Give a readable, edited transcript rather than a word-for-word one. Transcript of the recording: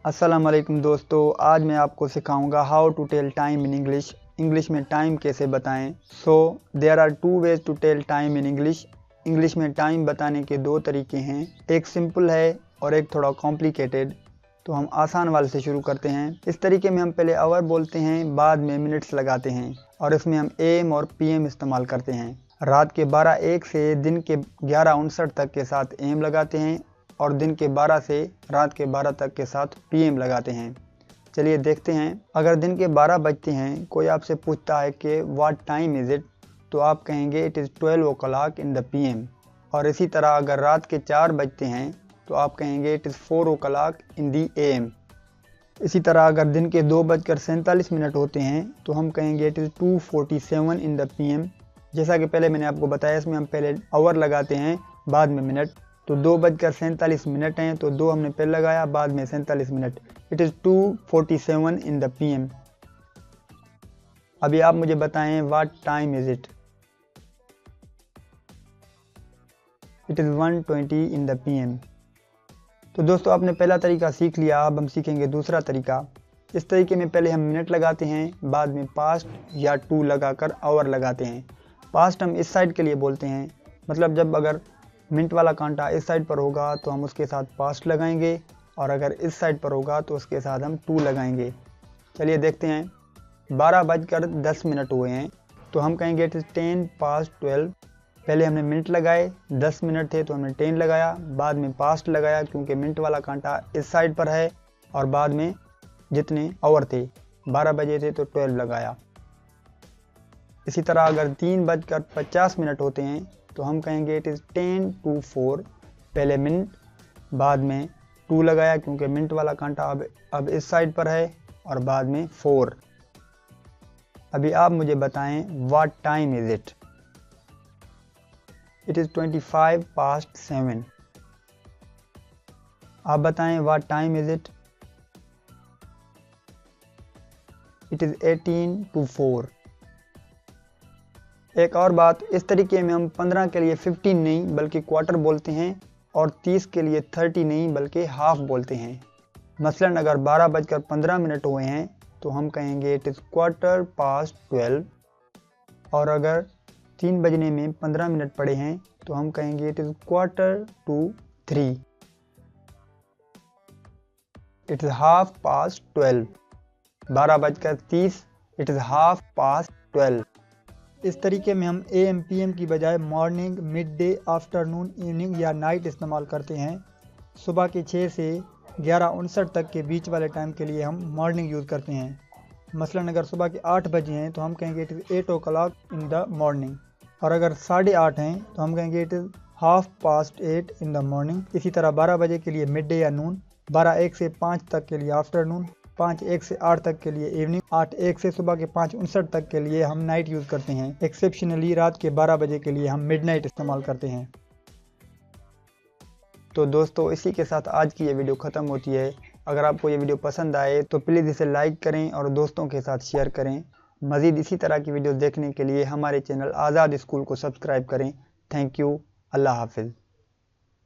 अस्सलाम वालेकुम दोस्तों, आज मैं आपको सिखाऊंगा how to tell time in English में टाइम कैसे बताएं। So there are two ways to tell time in English में टाइम बताने के दो तरीके हैं, एक सिंपल है और एक थोड़ा कॉम्प्लिकेटेड। तो हम आसान वाले से शुरू करते हैं। इस तरीके में हम पहले आवर बोलते हैं, बाद में मिनट्स लगाते हैं और इसमें हम AM और PM इस्तेमाल करते हैं। रात के 12:01 से दिन के 11:59 तक के साथ AM लगाते हैं और दिन के 12 से रात के 12 तक के साथ PM लगाते हैं। चलिए देखते हैं। अगर दिन के 12 बजते हैं, कोई आपसे पूछता है कि व्हाट टाइम इज़ इट, तो आप कहेंगे it is 12 o'clock in the PM। और इसी तरह अगर रात के 4 बजते हैं तो आप कहेंगे it is 4 o'clock in the AM। इसी तरह अगर दिन के 2:47 होते हैं तो हम कहेंगे it is 2:47 in the PM। जैसा कि पहले मैंने आपको बताया, इसमें हम पहले आवर लगाते हैं, बाद में मिनट। तो 2:47 हैं तो 2 हमने पहले लगाया, बाद में 47 minute. It is 2:47 in the PM। अभी आप मुझे बताएं what time is it. It is 1:20 in the PM। तो दोस्तों, आपने पहला तरीका सीख लिया, अब हम सीखेंगे दूसरा तरीका। इस तरीके में पहले हम मिनट लगाते हैं, बाद में पास्ट या टू लगाकर आवर लगाते हैं। पास्ट हम इस साइड के लिए बोलते हैं, मतलब जब अगर मिनट वाला कांटा इस साइड पर होगा तो हम उसके साथ पास्ट लगाएंगे, और अगर इस साइड पर होगा तो उसके साथ हम टू लगाएंगे। चलिए देखते हैं। 12:10 हुए हैं तो हम कहेंगे इट इज़ 10:12। पहले हमने मिनट लगाए, 10 मिनट थे तो हमने 10 लगाया, बाद में पास्ट लगाया क्योंकि मिनट वाला कांटा इस साइड पर है, और बाद में जितने आवर थे 12 बजे थे तो 12 लगाया। इसी तरह अगर 3:50 होते हैं तो हम कहेंगे इट इज़ 10:04। पहले मिनट, बाद में टू लगाया क्योंकि मिनट वाला कांटा अब इस साइड पर है, और बाद में 4। अभी आप मुझे बताएं what time is it. It is 7:25। आप बताएं what time is it. It is 18:04। एक और बात, इस तरीके में हम 15 के लिए 15 नहीं बल्कि क्वार्टर बोलते हैं, और 30 के लिए 30 नहीं बल्कि हाफ बोलते हैं। मसलन अगर 12:15 हुए हैं तो हम कहेंगे इट इज़ 12:15। और अगर 3 बजने में 15 मिनट पड़े हैं तो हम कहेंगे it is 2:45। It is 12:30। 12:30, it is 12:30। इस तरीके में हम AM PM की बजाय morning, mid day, afternoon, evening या नाइट इस्तेमाल करते हैं। सुबह के 6 से 11:59 तक के बीच वाले टाइम के लिए हम मॉर्निंग यूज़ करते हैं। मसलन अगर सुबह के 8 बजे हैं तो हम कहेंगे it is 8 o'clock in the morning, और अगर 8:30 हैं तो हम कहेंगे it is 8:30 in the morning. इसी तरह 12 बजे के लिए मिड डे या नून, 12:01 से 5 तक के लिए आफ्टरनून, 5:01 से 8 तक के लिए इवनिंग, 8:01 से सुबह के 5:59 तक के लिए हम नाइट यूज़ करते हैं। एक्सेप्शनली रात के 12 बजे के लिए हम मिडनाइट इस्तेमाल करते हैं। तो दोस्तों, इसी के साथ आज की ये वीडियो ख़त्म होती है। अगर आपको ये वीडियो पसंद आए तो प्लीज़ इसे लाइक करें और दोस्तों के साथ शेयर करें। मज़ीद इसी तरह की वीडियो देखने के लिए हमारे चैनल आज़ाद स्कूल को सब्सक्राइब करें। Thank you. अल्लाह हाफिज़।